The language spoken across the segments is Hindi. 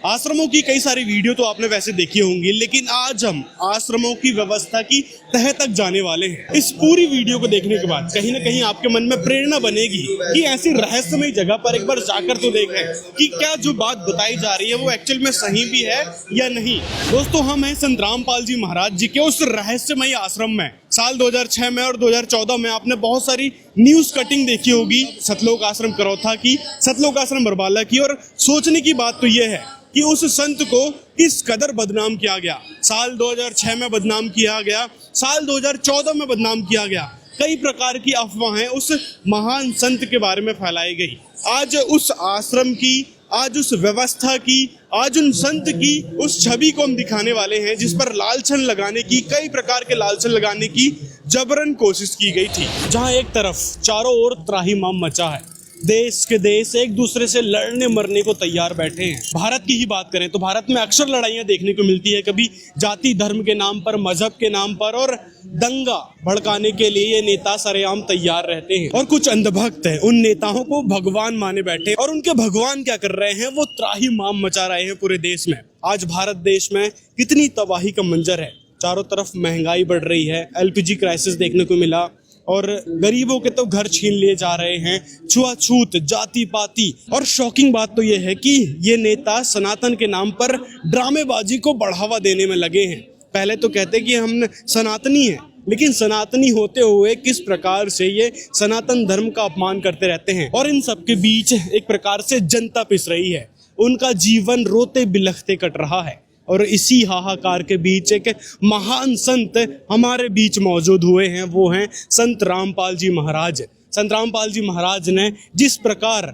आश्रमों की कई सारी वीडियो तो आपने वैसे देखी होंगी, लेकिन आज हम आश्रमों की व्यवस्था की तह तक जाने वाले हैं। इस पूरी वीडियो को देखने के बाद कहीं ना कहीं आपके मन में प्रेरणा बनेगी कि ऐसी रहस्यमय जगह पर एक बार जाकर तो देखें कि क्या जो बात बताई जा रही है वो एक्चुअल में सही भी है या नहीं। दोस्तों, हम हैं संत रामपाल जी महाराज जी के उस रहस्यमय आश्रम में। साल 2006 में और 2014 में आपने बहुत सारी न्यूज कटिंग देखी होगी सतलोक आश्रम करौथा की, सतलोक आश्रम बरबाला की। और सोचने की बात तो यह है कि उस संत को किस कदर बदनाम किया गया। साल 2006 में बदनाम किया गया, साल 2014 में बदनाम किया गया। कई प्रकार की अफवाहें उस महान संत के बारे में फैलाई गई। आज उस आश्रम की, आज उस व्यवस्था की, आज उन संत की उस छवि को हम दिखाने वाले हैं जिस पर लालछन लगाने की, कई प्रकार के लालछन लगाने की जबरन कोशिश की गई थी। जहां एक तरफ चारों ओर त्राहिमाम मचा है, देश के देश एक दूसरे से लड़ने मरने को तैयार बैठे हैं। भारत की ही बात करें तो भारत में अक्सर लड़ाइयां देखने को मिलती है, कभी जाति धर्म के नाम पर, मजहब के नाम पर, और दंगा भड़काने के लिए ये नेता सरेआम तैयार रहते हैं। और कुछ अंधभक्त हैं, उन नेताओं को भगवान माने बैठे, और उनके भगवान क्या कर रहे हैं, वो त्राहिमाम मचा रहे हैं पूरे देश में। आज भारत देश में कितनी तबाही का मंजर है, चारों तरफ महंगाई बढ़ रही है, एलपीजी क्राइसिस देखने को मिला, और गरीबों के तो घर छीन लिए जा रहे हैं, छुआछूत, जाति पाति। और शॉकिंग बात तो यह है कि ये नेता सनातन के नाम पर ड्रामेबाजी को बढ़ावा देने में लगे हैं। पहले तो कहते कि हम सनातनी हैं, लेकिन सनातनी होते हुए किस प्रकार से ये सनातन धर्म का अपमान करते रहते हैं। और इन सब के बीच एक प्रकार से जनता पिस रही है, उनका जीवन रोते बिलखते कट रहा है। और इसी हाहाकार के बीच एक महान संत हमारे बीच मौजूद हुए हैं, वो हैं संत रामपाल जी महाराज। संत रामपाल जी महाराज ने जिस प्रकार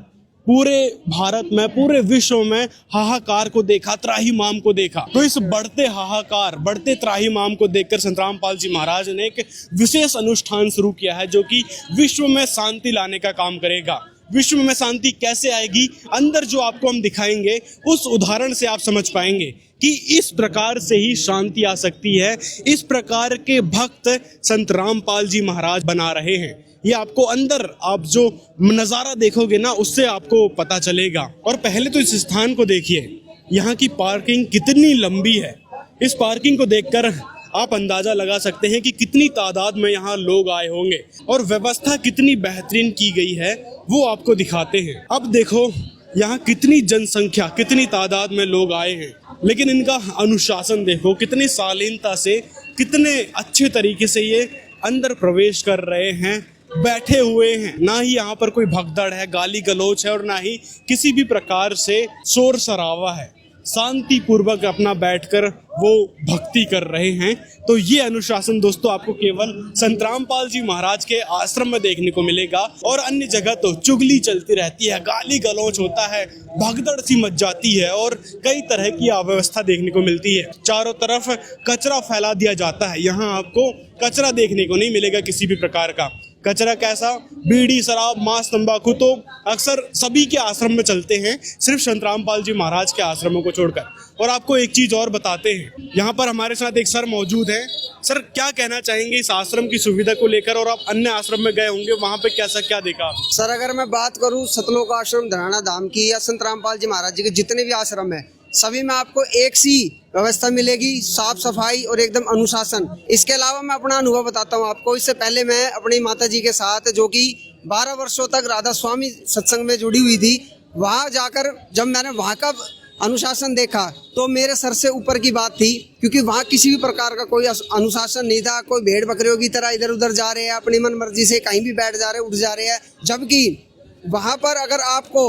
पूरे भारत में, पूरे विश्व में हाहाकार को देखा, त्राहिमाम को देखा, तो इस बढ़ते हाहाकार, बढ़ते त्राहिमाम को देखकर संत रामपाल जी महाराज ने एक विशेष अनुष्ठान शुरू किया है जो कि विश्व में शांति लाने का काम करेगा। विश्व में शांति कैसे आएगी, अंदर जो आपको हम दिखाएंगे उस उदाहरण से आप समझ पाएंगे कि इस प्रकार से ही शांति आ सकती है। इस प्रकार के भक्त संत रामपाल जी महाराज बना रहे हैं। ये आपको अंदर आप जो नज़ारा देखोगे ना, उससे आपको पता चलेगा। और पहले तो इस स्थान को देखिए, यहाँ की पार्किंग कितनी लंबी है। इस पार्किंग को देखकर आप अंदाजा लगा सकते हैं कि कितनी तादाद में यहाँ लोग आए होंगे, और व्यवस्था कितनी बेहतरीन की गई है वो आपको दिखाते हैं। अब देखो यहाँ कितनी जनसंख्या, कितनी तादाद में लोग आए हैं, लेकिन इनका अनुशासन देखो, कितनी शालीनता से, कितने अच्छे तरीके से ये अंदर प्रवेश कर रहे हैं, बैठे हुए हैं। ना ही यहाँ पर कोई भगदड़ है, गाली गलौच है, और ना ही किसी भी प्रकार से शोर शराबा है। शांति पूर्वक अपना बैठकर वो भक्ति कर रहे हैं। तो ये अनुशासन दोस्तों आपको केवल संत रामपाल जी महाराज के आश्रम में देखने को मिलेगा, और अन्य जगह तो चुगली चलती रहती है, गाली गलौच होता है, भगदड़ सी मच जाती है, और कई तरह की अव्यवस्था देखने को मिलती है। चारों तरफ कचरा फैला दिया जाता है, यहाँ आपको कचरा देखने को नहीं मिलेगा किसी भी प्रकार का। कचरा कैसा, बीड़ी, शराब, मांस, तंबाकू तो अक्सर सभी के आश्रम में चलते हैं, सिर्फ संत रामपाल जी महाराज के आश्रमों को छोड़कर। और आपको एक चीज और बताते हैं, यहाँ पर हमारे साथ एक सर मौजूद हैं। सर, क्या कहना चाहेंगे इस आश्रम की सुविधा को लेकर, और आप अन्य आश्रम में गए होंगे, वहाँ पे कैसा क्या देखा? सर, अगर मैं बात करूँ सतलोक आश्रम धराना धाम की या संत रामपाल जी महाराज जी के जितने भी आश्रम है, सभी में आपको एक सी व्यवस्था मिलेगी, साफ सफाई और एकदम अनुशासन। इसके अलावा मैं अपना अनुभव बताता हूँ आपको। इससे पहले मैं अपनी माता जी के साथ, जो कि 12 वर्षों तक राधा स्वामी सत्संग में जुड़ी हुई थी, वहाँ जाकर जब मैंने वहाँ का अनुशासन देखा तो मेरे सर से ऊपर की बात थी, क्योंकि वहाँ किसी भी प्रकार का कोई अनुशासन नहीं था। कोई भेड़ बकरियों की तरह इधर उधर जा रहे हैं, अपनी मन मर्जी से कहीं भी बैठ जा रहे हैं, उठ जा रहे हैं। जबकि वहाँ पर अगर आपको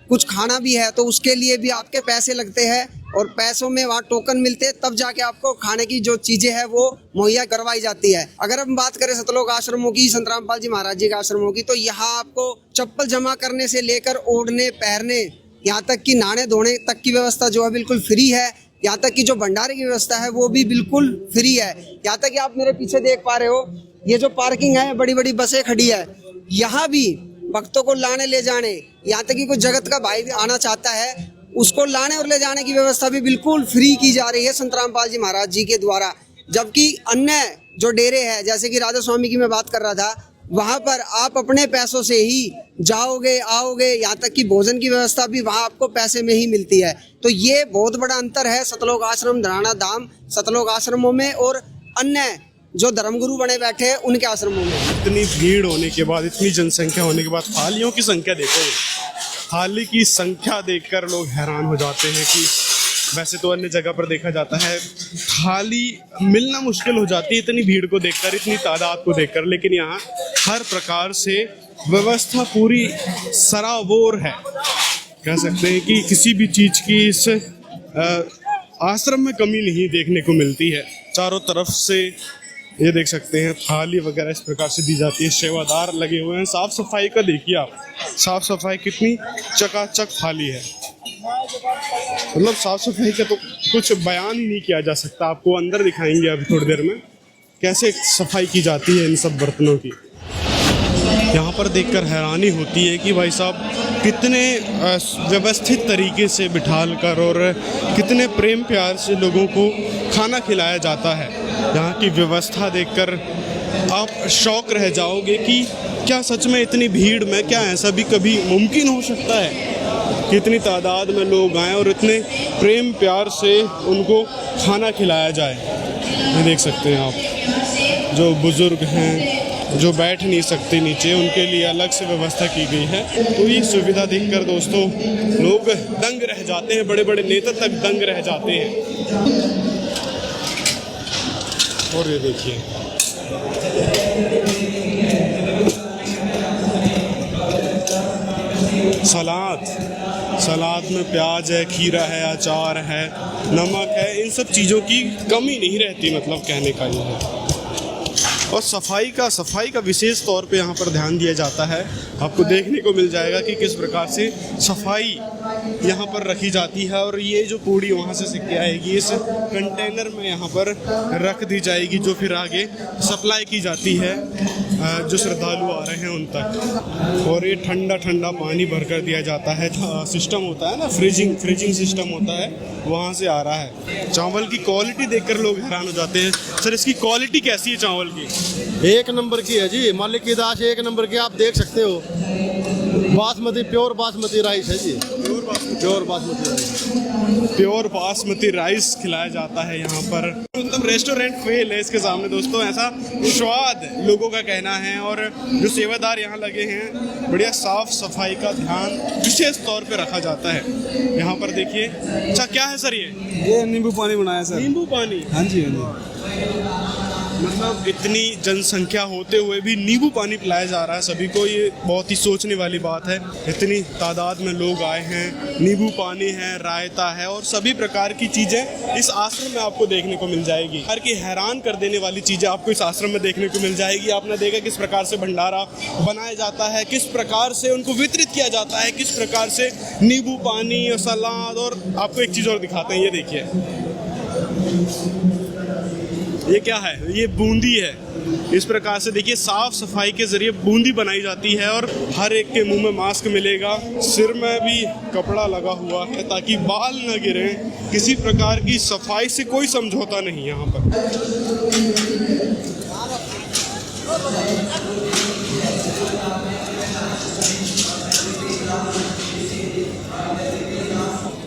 कुछ खाना भी है तो उसके लिए भी आपके पैसे लगते हैं, और पैसों में वहाँ टोकन मिलते हैं, तब जाके आपको खाने की जो चीजें हैं वो मुहैया करवाई जाती है। अगर हम बात करें सतलोक आश्रमों की, संत रामपाल जी महाराज जी के आश्रमों की, तो यहाँ आपको चप्पल जमा करने से लेकर ओढ़ने पहनने, यहाँ तक कि नहाने धोने तक की व्यवस्था जो है बिल्कुल फ्री है। यहाँ तक कि जो भंडारे की व्यवस्था है वो भी बिल्कुल फ्री है। यहाँ तक कि आप मेरे पीछे देख पा रहे हो, ये जो पार्किंग है, बड़ी बड़ी बसें खड़ी है, यहाँ भी भक्तों को लाने ले जाने, यहाँ तक कि कोई जगत का भाई आना चाहता है उसको लाने और ले जाने की व्यवस्था भी बिल्कुल फ्री की जा रही है संत रामपाल जी महाराज जी के द्वारा। जबकि अन्य जो डेरे हैं, जैसे कि राधा स्वामी की मैं बात कर रहा था, वहाँ पर आप अपने पैसों से ही जाओगे आओगे, यहाँ तक कि भोजन की व्यवस्था भी वहाँ आपको पैसे में ही मिलती है। तो ये बहुत बड़ा अंतर है सतलोक आश्रम धराना धाम सतलोक आश्रमों में और अन्य जो धर्मगुरु बने बैठे हैं उनके आश्रमों में। इतनी भीड़ होने के बाद, इतनी जनसंख्या होने के बाद थालियों की संख्या देखो, थाली की संख्या देखकर लोग हैरान हो जाते हैं कि वैसे तो अन्य जगह पर देखा जाता है थाली मिलना मुश्किल हो जाती है इतनी भीड़ को देखकर, इतनी तादाद को देखकर, लेकिन यहाँ हर प्रकार से व्यवस्था पूरी सराबोर है। कह सकते हैं कि किसी भी चीज़ की इस आश्रम में कमी नहीं देखने को मिलती है। चारों तरफ से ये देख सकते हैं थाली वगैरह इस प्रकार से दी जाती है, सेवादार लगे हुए हैं। साफ सफाई का देखिए आप, साफ सफाई कितनी चकाचक थाली है, मतलब साफ सफाई का तो कुछ बयान ही नहीं किया जा सकता। आपको अंदर दिखाएंगे अभी थोड़ी देर में कैसे सफाई की जाती है इन सब बर्तनों की। यहाँ पर देखकर हैरानी होती है कि भाई साहब कितने व्यवस्थित तरीके से बिठाल कर और कितने प्रेम प्यार से लोगों को खाना खिलाया जाता है। यहाँ की व्यवस्था देखकर आप शौक रह जाओगे कि क्या सच में इतनी भीड़ में क्या ऐसा भी कभी मुमकिन हो सकता है कि इतनी तादाद में लोग आएँ और इतने प्रेम प्यार से उनको खाना खिलाया जाए। ये देख सकते हैं आप, जो बुज़ुर्ग हैं जो बैठ नहीं सकते नीचे, उनके लिए अलग से व्यवस्था की गई है। तो ये सुविधा देखकर दोस्तों लोग दंग रह जाते हैं, बड़े बड़े नेता तक दंग रह जाते हैं। और ये देखिए सलाद में प्याज है, खीरा है, अचार है, नमक है, इन सब चीज़ों की कमी नहीं रहती, मतलब कहने का ये है। और सफाई का विशेष तौर पे यहाँ पर ध्यान दिया जाता है। आपको देखने को मिल जाएगा कि किस प्रकार से सफाई यहाँ पर रखी जाती है। और ये जो पूड़ी वहाँ से सिक्के आएगी इस कंटेनर में यहाँ पर रख दी जाएगी, जो फिर आगे सप्लाई की जाती है जो श्रद्धालु आ रहे हैं उन तक। और ये ठंडा ठंडा पानी भर कर दिया जाता है। सिस्टम होता है ना, फ्रीजिंग सिस्टम होता है, वहाँ से आ रहा है। चावल की क्वालिटी देखकर लोग हैरान हो जाते हैं। सर इसकी क्वालिटी कैसी है चावल की? एक नंबर की है जी, मालिक की दाश एक नंबर की, आप देख सकते हो। बासमती, प्योर बासमती राइस है जी, प्योर बासमती राइस खिलाया जाता है यहाँ पर। मतलब रेस्टोरेंट फेल है इसके सामने दोस्तों, ऐसा स्वाद लोगों का कहना है। और जो सेवादार यहाँ लगे हैं, बढ़िया साफ सफाई का ध्यान विशेष तौर पे रखा जाता है यहाँ पर। देखिए अच्छा क्या है सर ये नींबू पानी बनाया सर। नींबू पानी? हाँ जी, हाँ जी। मतलब इतनी जनसंख्या होते हुए भी नींबू पानी पिलाया जा रहा है सभी को, ये बहुत ही सोचने वाली बात है। इतनी तादाद में लोग आए हैं, नींबू पानी है, रायता है और सभी प्रकार की चीज़ें इस आश्रम में आपको देखने को मिल जाएगी। हर की हैरान कर देने वाली चीज़ें आपको इस आश्रम में देखने को मिल जाएगी। आपने देखा किस प्रकार से भंडारा बनाया जाता है, किस प्रकार से उनको वितरित किया जाता है, किस प्रकार से नींबू पानी और सलाद। और आपको एक चीज़ और दिखाते हैं, ये देखिए ये क्या है, ये बूंदी है। इस प्रकार से देखिए साफ सफाई के जरिए बूंदी बनाई जाती है और हर एक के मुंह में मास्क मिलेगा, सिर में भी कपड़ा लगा हुआ है ताकि बाल न गिरे। किसी प्रकार की सफाई से कोई समझौता नहीं यहाँ पर।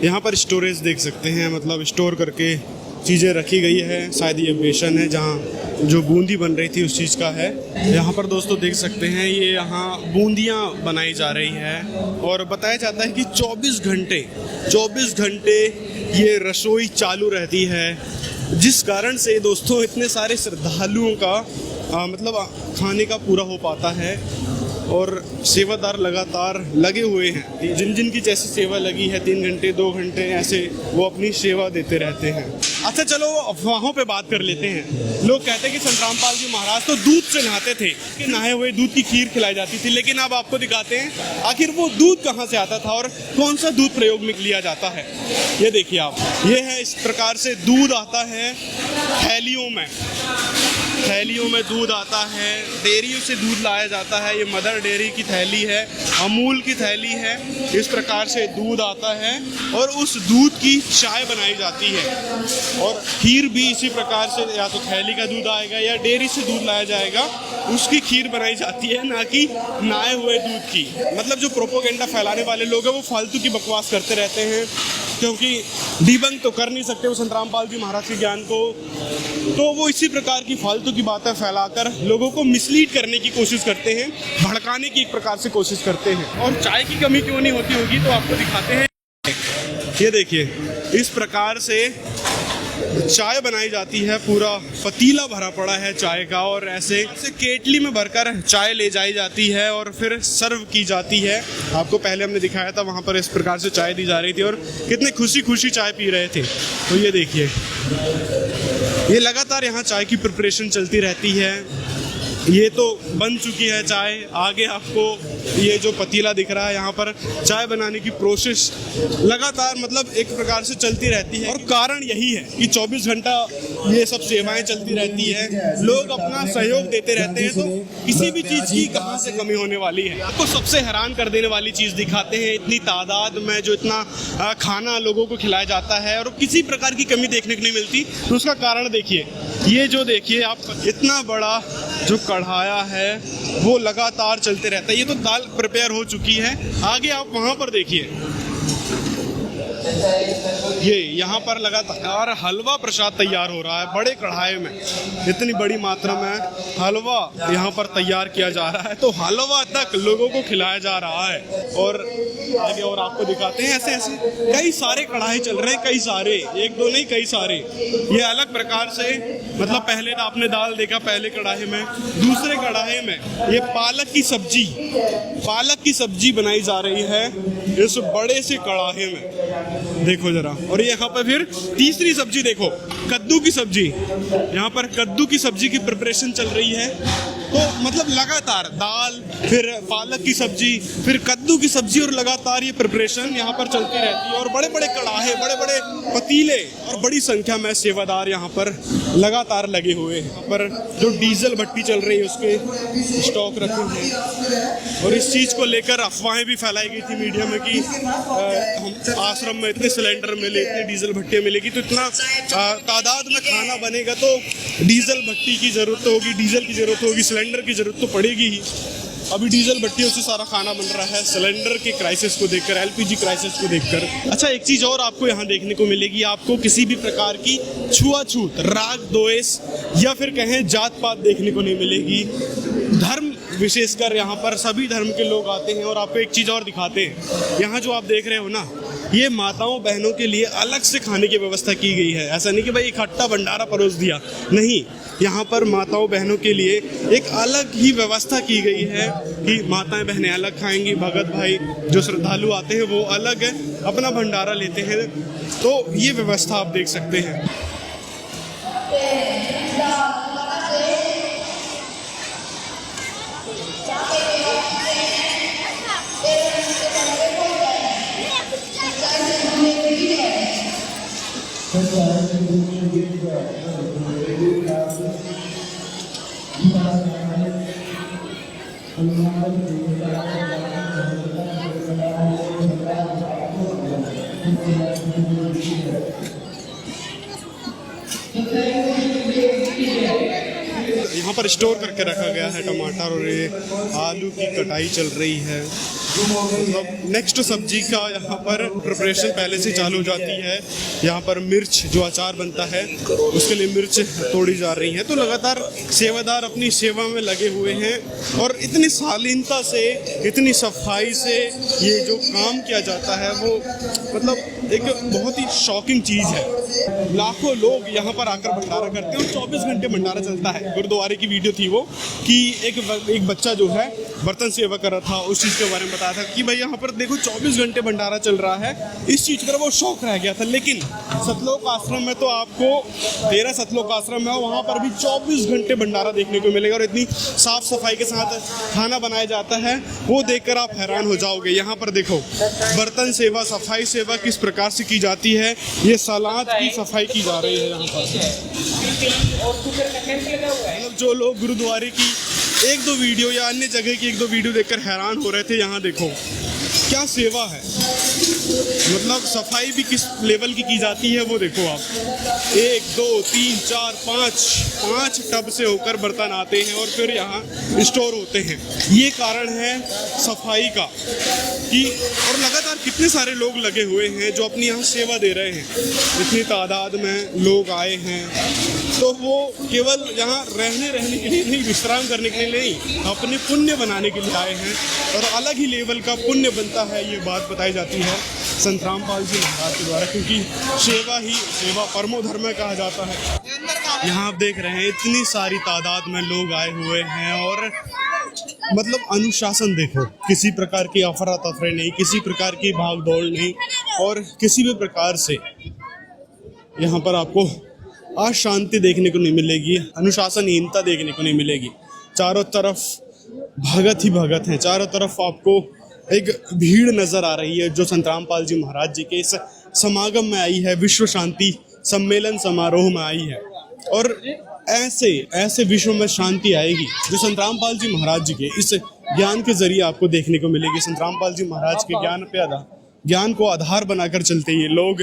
यहाँ पर स्टोरेज देख सकते हैं, मतलब स्टोर करके चीज़ें रखी गई है। शायद ये बेसन है जहाँ जो बूंदी बन रही थी उस चीज़ का है। यहाँ पर दोस्तों देख सकते हैं ये यहाँ बूंदियाँ बनाई जा रही है और बताया जाता है कि 24 घंटे ये रसोई चालू रहती है, जिस कारण से दोस्तों इतने सारे श्रद्धालुओं का मतलब खाने का पूरा हो पाता है। और सेवादार लगातार लगे हुए हैं, जिन जिन की जैसी सेवा लगी है 3 घंटे 2 घंटे ऐसे वो अपनी सेवा देते रहते हैं। अच्छा चलो अफवाहों पे बात कर लेते हैं। लोग कहते हैं कि संतरामपाल जी महाराज तो दूध से नहाते थे, कि नहाए हुए दूध की खीर खिलाई जाती थी, लेकिन अब आपको दिखाते हैं आखिर वो दूध कहाँ से आता था और कौन सा दूध प्रयोग में लिया जाता है। ये देखिए आप, ये है इस प्रकार से दूध आता है थैलियों में। थैलियों में दूध आता है, डेयरी से दूध लाया जाता है। ये मदर डेयरी की थैली है, अमूल की थैली है। इस प्रकार से दूध आता है और उस दूध की चाय बनाई जाती है। और खीर भी इसी प्रकार से, या तो थैली का दूध आएगा या डेयरी से दूध लाया जाएगा, उसकी खीर बनाई जाती है, ना कि नहाए हुए दूध की। मतलब जो प्रोपोगेंडा फैलाने वाले लोग हैं वो फालतू की बकवास करते रहते हैं, क्योंकि डिबंक तो कर नहीं सकते वो संत रामपाल जी महाराज के ज्ञान को, तो वो इसी प्रकार की फालतू की बातें फैलाकर लोगों को मिसलीड करने की कोशिश करते हैं, भड़काने की एक प्रकार से कोशिश करते हैं। और चाय की कमी क्यों नहीं होती होगी तो आपको दिखाते हैं। ये देखिए, इस प्रकार से चाय बनाई जाती है, पूरा पतीला भरा पड़ा है चाय का, और ऐसे केटली में भरकर चाय ले जाई जाती है और फिर सर्व की जाती है। आपको पहले हमने दिखाया था, वहाँ पर इस प्रकार से चाय दी जा रही थी और कितने खुशी खुशी चाय पी रहे थे। तो ये देखिए, ये लगातार यहाँ चाय की प्रिपरेशन चलती रहती है। ये तो बन चुकी है चाय, आगे आपको ये जो पतीला दिख रहा है, यहाँ पर चाय बनाने की प्रोसेस लगातार मतलब एक प्रकार से चलती रहती है। और कारण यही है कि 24 घंटा ये सब सेवाएं चलती रहती है, लोग अपना सहयोग देते रहते हैं, तो किसी भी चीज़ की कहाँ से कमी होने वाली है। आपको सबसे हैरान कर देने वाली चीज़ दिखाते हैं, इतनी तादाद में जो इतना खाना लोगों को खिलाया जाता है और किसी प्रकार की कमी देखने को नहीं मिलती। तो उसका कारण देखिए, ये जो देखिए आप, इतना बड़ा जो कढ़ाया है वो लगातार चलते रहता है। ये तो दाल प्रिपेयर हो चुकी है, आगे आप वहाँ पर देखिए, ये यहाँ पर लगातार हलवा प्रसाद तैयार हो रहा है बड़े कढ़ाई में। इतनी बड़ी मात्रा में हलवा यहाँ पर तैयार किया जा रहा है, तो हलवा तक लोगों को खिलाया जा रहा है। और आगे और आपको दिखाते हैं, ऐसे ऐसे कई सारे कढ़ाई चल रहे हैं, कई सारे, एक दो नहीं कई सारे। ये अलग प्रकार से, मतलब पहले तो आपने दाल देखा पहले कढ़ाई में, दूसरे कढ़ाई में ये पालक की सब्जी बनाई जा रही है इस बड़े से कढ़ाई में, देखो जरा। और यहाँ पर फिर तीसरी सब्जी देखो, कद्दू की सब्जी, यहाँ पर कद्दू की सब्जी की प्रिपरेशन चल रही है। तो मतलब लगातार दाल, फिर पालक की सब्जी, फिर कद्दू की सब्जी, और लगातार ये प्रिपरेशन यहाँ पर चलती रहती है। और बड़े बड़े कढ़ाहे, बड़े बड़े पतीले और बड़ी संख्या में सेवादार यहाँ पर लगातार लगे हुए हैं। यहाँ पर जो डीजल भट्टी चल रही है उसके स्टॉक रखे हैं। और इस चीज़ को लेकर अफवाहें भी फैलाई गई थी मीडिया में कि हम आश्रम में इतने सिलेंडर मिले, इतनी डीजल भट्टियाँ मिलेगी, तो इतना तादाद में खाना बनेगा तो डीजल भट्टी की ज़रूरत होगी, डीजल की ज़रूरत होगी, सिलेंडर की ज़रूरत तो पड़ेगी ही। अभी डीजल भट्टियों से सारा खाना बन रहा है, सिलेंडर के क्राइसिस को देखकर, एलपीजी क्राइसिस को देखकर। अच्छा, एक चीज़ और आपको यहाँ देखने को मिलेगी, आपको किसी भी प्रकार की छुआछूत, राग द्वेष या फिर कहें जात पात देखने को नहीं मिलेगी। धर्म विशेषकर यहाँ पर सभी धर्म के लोग आते हैं। और आपको एक चीज़ और दिखाते हैं, यहाँ जो आप देख रहे हो ना, ये माताओं बहनों के लिए अलग से खाने की व्यवस्था की गई है। ऐसा नहीं कि भाई इकट्ठा भंडारा परोस दिया, नहीं, यहाँ पर माताओं बहनों के लिए एक अलग ही व्यवस्था की गई है कि माताएं बहनें अलग खाएंगी, भगत भाई जो श्रद्धालु आते हैं वो अलग अपना भंडारा लेते हैं। तो ये व्यवस्था आप देख सकते हैं। यहाँ पर स्टोर करके रखा गया है टमाटर, और ये आलू की कटाई चल रही है। मतलब नेक्स्ट सब्जी का यहाँ पर प्रिपरेशन पहले से चालू हो जाती है। यहाँ पर मिर्च जो अचार बनता है उसके लिए मिर्च तोड़ी जा रही है। तो लगातार सेवादार अपनी सेवा में लगे हुए हैं और इतनी शालीनता से, इतनी सफाई से ये जो काम किया जाता है वो मतलब एक बहुत ही शॉकिंग चीज़ है। लाखों लोग यहाँ पर आकर भंडारा करते हैं और 24 घंटे भंडारा चलता है। गुरुद्वारे की वीडियो थी वो कि एक बच्चा जो है बर्तन सेवा कर रहा था, उस चीज़ के बारे में बताया था कि भाई यहाँ पर देखो 24 घंटे भंडारा चल रहा है। इस चीज़ पर वो शौक रह गया था। लेकिन सतलोक आश्रम में तो आपको 13 सतलोक आश्रम है, वहाँ पर भी 24 घंटे भंडारा देखने को मिलेगा और इतनी साफ सफाई के साथ खाना बनाया जाता है, वो देखकर आप हैरान हो जाओगे। यहाँ पर देखो बर्तन सेवा, सफाई सेवा किस प्रकार से की जाती है। ये सलाद की सफाई की जा रही है यहाँ पर। मतलब जो लोग गुरुद्वारे की एक दो वीडियो या अन्य जगह की एक दो वीडियो देखकर हैरान हो रहे थे, यहाँ देखो क्या सेवा है। मतलब सफाई भी किस लेवल की जाती है वो देखो आप। 1 2 3 4 5 टब से होकर बर्तन आते हैं और फिर यहाँ स्टोर होते हैं। ये कारण है सफाई का कि और लगातार कितने सारे लोग लगे हुए हैं जो अपनी यहाँ सेवा दे रहे हैं। इतनी तादाद में लोग आए हैं तो वो केवल यहाँ रहने के लिए नहीं, विश्राम करने के लिए नहीं, अपने पुण्य बनाने के लिए आए हैं और अलग ही लेवल का पुण्य बनता है। ये बात बताई जाती है संत रामपाल जी महाराज के द्वारा, क्योंकि सेवा परमो धर्म कहा जाता है। यहाँ आप देख रहे हैं इतनी सारी तादाद में लोग आए हुए हैं और मतलब अनुशासन देखो, किसी प्रकार की अफरा तफरी नहीं, किसी प्रकार की भाग दौड़ नहीं और किसी भी प्रकार से यहाँ पर आपको अशांति देखने को नहीं मिलेगी, अनुशासनहीनता देखने को नहीं मिलेगी। चारों तरफ भगत ही भगत हैं, चारों तरफ आपको एक भीड़ नजर आ रही है जो संत रामपाल जी महाराज जी के इस समागम में आई है, विश्व शांति सम्मेलन समारोह में आई है। और ऐसे विश्व में शांति आएगी जो संत रामपाल जी महाराज जी के इस ज्ञान के जरिए आपको देखने को मिलेगी। संत रामपाल जी महाराज के ज्ञान को आधार बनाकर चलते ये लोग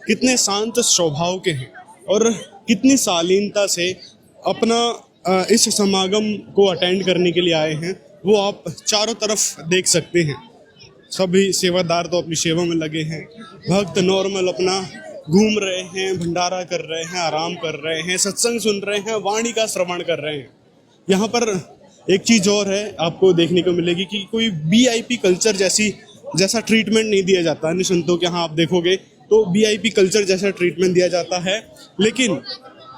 कितने शांत स्वभाव के हैं और कितनी शालीनता से अपना इस समागम को अटेंड करने के लिए आए हैं, वो आप चारों तरफ देख सकते हैं। सभी सेवादार तो अपनी सेवा में लगे हैं, भक्त नॉर्मल अपना घूम रहे हैं, भंडारा कर रहे हैं, आराम कर रहे हैं, सत्संग सुन रहे हैं, वाणी का श्रवण कर रहे हैं। यहाँ पर एक चीज़ और है आपको देखने को मिलेगी कि कोई VIP कल्चर जैसा ट्रीटमेंट नहीं दिया जाता। अन्य संतों के यहाँ आप देखोगे तो VIP कल्चर जैसा ट्रीटमेंट दिया जाता है, लेकिन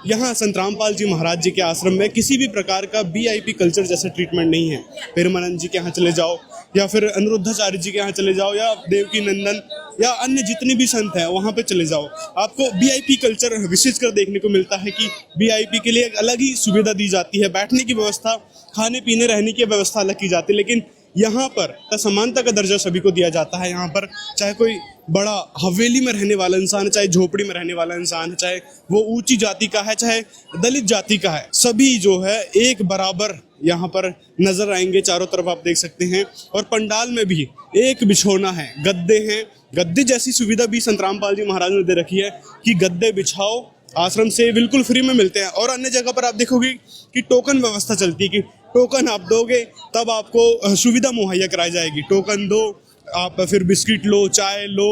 यहाँ संत रामपाल जी महाराज जी के आश्रम में किसी भी प्रकार का VIP कल्चर जैसा ट्रीटमेंट नहीं है। पेरमानंद जी के यहाँ चले जाओ या फिर अनुरुद्धाचार्य जी के यहाँ चले जाओ या देवकी नंदन या अन्य जितने भी संत हैं वहाँ पे चले जाओ, आपको VIP कल्चर विशेष कर देखने को मिलता है कि VIP के लिए एक अलग ही सुविधा दी जाती है, बैठने की व्यवस्था, खाने पीने रहने की व्यवस्था अलग की जाती है। लेकिन यहाँ पर समानता का दर्जा सभी को दिया जाता है। यहाँ पर चाहे कोई बड़ा हवेली में रहने वाला इंसान है, चाहे झोपड़ी में रहने वाला इंसान है, चाहे वो ऊंची जाति का है, चाहे दलित जाति का है, सभी जो है एक बराबर यहाँ पर नजर आएंगे। चारों तरफ आप देख सकते हैं और पंडाल में भी एक बिछौना है, गद्दे हैं। गद्दे जैसी सुविधा भी संत रामपाल जी महाराज ने दे रखी है कि गद्दे बिछाओ, आश्रम से बिल्कुल फ्री में मिलते हैं। और अन्य जगह पर आप देखोगे कि टोकन व्यवस्था चलती है कि टोकन आप दोगे तब आपको सुविधा मुहैया कराई जाएगी। टोकन दो, आप फिर बिस्किट लो, चाय लो,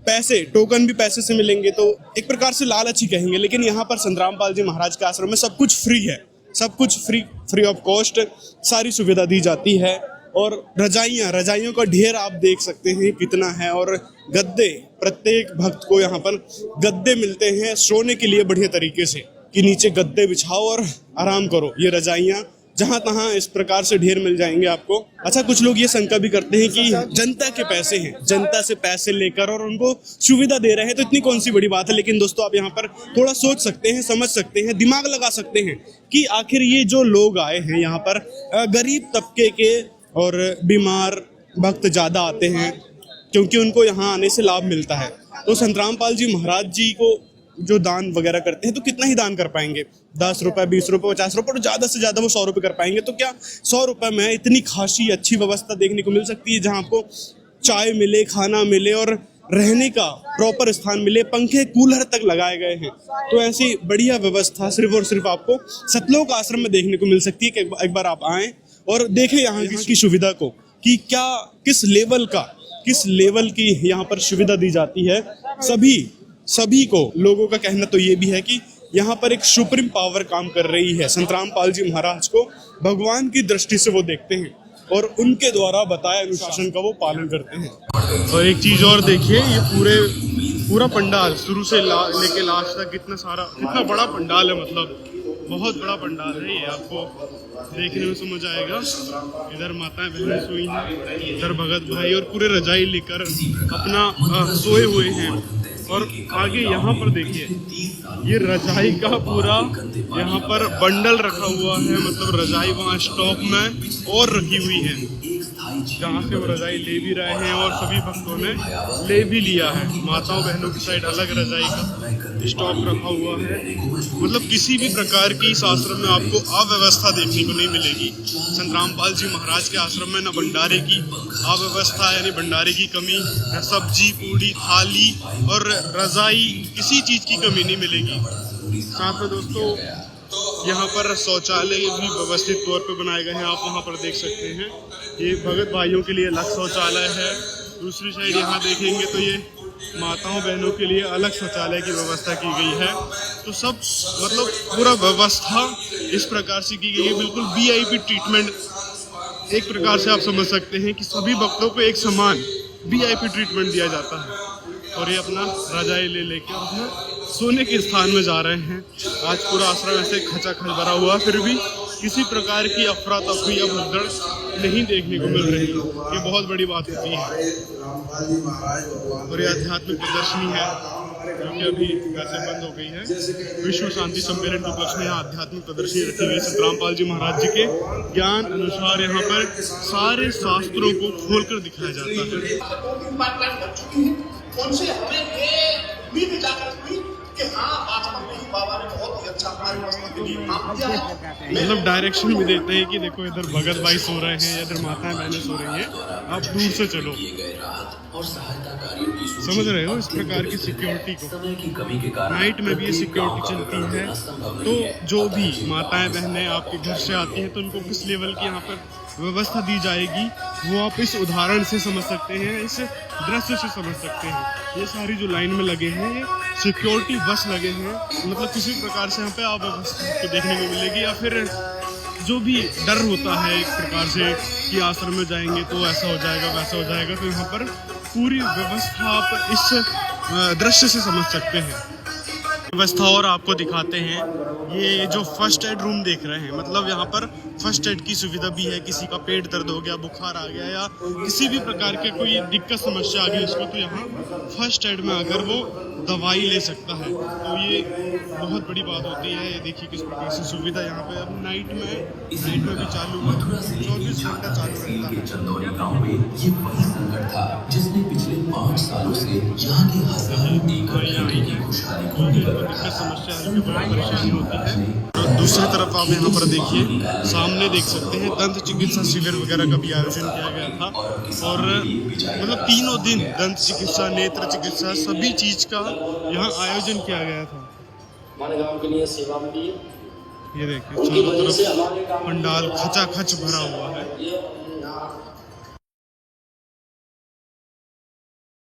पैसे, टोकन भी पैसे से मिलेंगे, तो एक प्रकार से लालच ही कहेंगे। लेकिन यहाँ पर संत रामपाल जी महाराज के आश्रम में सब कुछ फ्री है, सब कुछ फ्री ऑफ कॉस्ट सारी सुविधा दी जाती है। और रजाइयों का ढेर आप देख सकते हैं कितना है। और गद्दे, प्रत्येक भक्त को यहाँ पर गद्दे मिलते हैं सोने के लिए बढ़िया तरीके से कि नीचे गद्दे बिछाओ और आराम करो। ये रजाइयाँ जहाँ तहाँ इस प्रकार से ढेर मिल जाएंगे आपको। अच्छा, कुछ लोग ये शंका भी करते हैं कि जनता के पैसे हैं, जनता से पैसे लेकर और उनको सुविधा दे रहे हैं, तो इतनी कौन सी बड़ी बात है। लेकिन दोस्तों आप यहाँ पर थोड़ा सोच सकते हैं, समझ सकते हैं, दिमाग लगा सकते हैं कि आखिर ये जो लोग आए हैं यहाँ पर गरीब तबके के और बीमार भक्त ज़्यादा आते हैं क्योंकि उनको यहाँ आने से लाभ मिलता है। तो संत रामपाल जी महाराज जी को जो दान वगैरह करते हैं तो कितना ही दान कर पाएंगे, 10 रुपये, 20 रुपये, 50 रुपये, तो ज़्यादा से ज़्यादा वो 100 रुपये कर पाएंगे। तो क्या 100 रुपये में इतनी खासी अच्छी व्यवस्था देखने को मिल सकती है जहाँ आपको चाय मिले, खाना मिले और रहने का प्रॉपर स्थान मिले, पंखे कूलर तक लगाए गए हैं। तो ऐसी बढ़िया व्यवस्था सिर्फ और सिर्फ आपको सतलोक आश्रम में देखने को मिल सकती है कि एक बार आप आएँ और देखें यहाँ की सुविधा को कि क्या किस लेवल की यहाँ पर सुविधा दी जाती है। सभी को लोगों का कहना तो ये भी है कि यहाँ पर एक सुप्रीम पावर काम कर रही है। संत रामपाल जी महाराज को भगवान की दृष्टि से वो देखते हैं और उनके द्वारा बताए अनुशासन का वो पालन करते हैं। और एक चीज़ और देखिए, ये पूरा पंडाल शुरू से लेके लास्ट तक कितना बड़ा पंडाल है, मतलब बहुत बड़ा पंडाल है। ये आपको देखने में समझ आएगा। इधर माताएं बहनें सोई हैं, इधर भगत भाई और पूरे रजाई लेकर अपना सोए हुए हैं। और आगे यहाँ पर देखिए, ये रजाई का पूरा यहाँ पर बंडल रखा हुआ है, मतलब रजाई वहाँ स्टॉक में और रखी हुई है। जहाँ से वो रजाई ले भी रहे हैं और सभी भक्तों ने ले भी लिया है। माताओं बहनों की साइड अलग रजाई का स्टॉक रखा हुआ है। मतलब किसी भी प्रकार की इस आश्रम में आपको अव्यवस्था देखने को नहीं मिलेगी। संत रामपाल जी महाराज के आश्रम में न भंडारे की अव्यवस्था यानी भंडारे की कमी, न सब्जी पूड़ी थाली और रजाई, किसी चीज़ की कमी नहीं मिलेगी। साथ में दोस्तों यहाँ पर शौचालय भी व्यवस्थित तौर पर बनाए गए हैं, आप वहाँ पर देख सकते हैं। ये भगत भाइयों के लिए अलग शौचालय है। दूसरी साइड यहाँ देखेंगे तो ये माताओं बहनों के लिए अलग शौचालय की व्यवस्था की गई है। तो सब मतलब पूरा व्यवस्था इस प्रकार से की गई है, बिल्कुल VIP ट्रीटमेंट एक प्रकार से आप समझ सकते हैं कि सभी भक्तों को एक समान VIP ट्रीटमेंट दिया जाता है। और ये अपना रजाई ले लेकर अपना सोने के स्थान में जा रहे हैं। आज पूरा आश्रम ऐसे खचाखच भरा हुआ, फिर भी किसी प्रकार की अफरा तफरी या भगदड़ नहीं देखने को मिल रही। ये बहुत बड़ी बात होती है। और ये आध्यात्मिक प्रदर्शनी है जो कि अभी वैसे बंद हो गई है। विश्व शांति सम्मेलन के उपलक्ष्य में यहाँ आध्यात्मिक प्रदर्शनी रखी गई। संत रामपाल जी महाराज जी के ज्ञान अनुसार यहाँ पर सारे शास्त्रों को खोलकर दिखाया जाता है। उनसे हमें ये उम्मीद जागृत हुई कि हाँ आचमन में ही बाबा ने बहुत ही अच्छा हमारे मस्तक के लिए काम किया है। मतलब डायरेक्शन भी देते हैं कि देखो इधर भगत भाई सो रहे हैं, इधर माताएं बहनें सो रही हैं, आप दूर से चलो। समझ रहे हो इस प्रकार की सिक्योरिटी को। नाइट में भी ये सिक्योरिटी चलती है। तो जो भी माताएं बहनें आपके घर से आती हैं तो उनको किस लेवल की यहाँ पर व्यवस्था दी जाएगी वो आप इस उदाहरण से समझ सकते हैं, इस दृश्य से समझ सकते हैं। ये सारी जो लाइन में लगे हैं ये सिक्योरिटी बस लगे हैं। मतलब किसी प्रकार से यहाँ पे अव्यवस्था को देखने को मिलेगी, या फिर जो भी डर होता है एक प्रकार से कि आश्रम में जाएंगे तो ऐसा हो जाएगा वैसा हो जाएगा, तो यहाँ पर पूरी व्यवस्था आप इस दृश्य से समझ सकते हैं। व्यवस्था और आपको दिखाते हैं। ये जो फर्स्ट एड रूम देख रहे हैं, मतलब यहाँ पर फर्स्ट एड की सुविधा भी है। किसी का पेट दर्द हो गया, बुखार आ गया या किसी भी प्रकार के कोई दिक्कत समस्या आ गई उसको, तो यहाँ फर्स्ट एड में आकर वो दवाई ले सकता है। तो ये बहुत बड़ी बात होती है। ये देखिए किस प्रकार से सुविधा यहाँ पे अब नाइट में भी चालू है, 24 घंटा चालू रहता है। चंदौली गांव में ये वही संकट था जिसने पिछले 5 सालों से यहाँ के हजारों एकड़ की खुशहाली को दिक्कत समस्या है, बड़ी परेशानी होती है। और दूसरी तरफ आप यहाँ पर देखिए, सामने देख सकते हैं दंत चिकित्सा शिविर वगैरह का भी आयोजन किया गया था। और मतलब तीनों दिन दंत चिकित्सा, नेत्र चिकित्सा, सभी चीज का यहाँ आयोजन किया गया था। हमारे गांव के लिए सेवा मिली। ये देखिए चारों तरफ पंडाल खचाखच भरा हुआ है।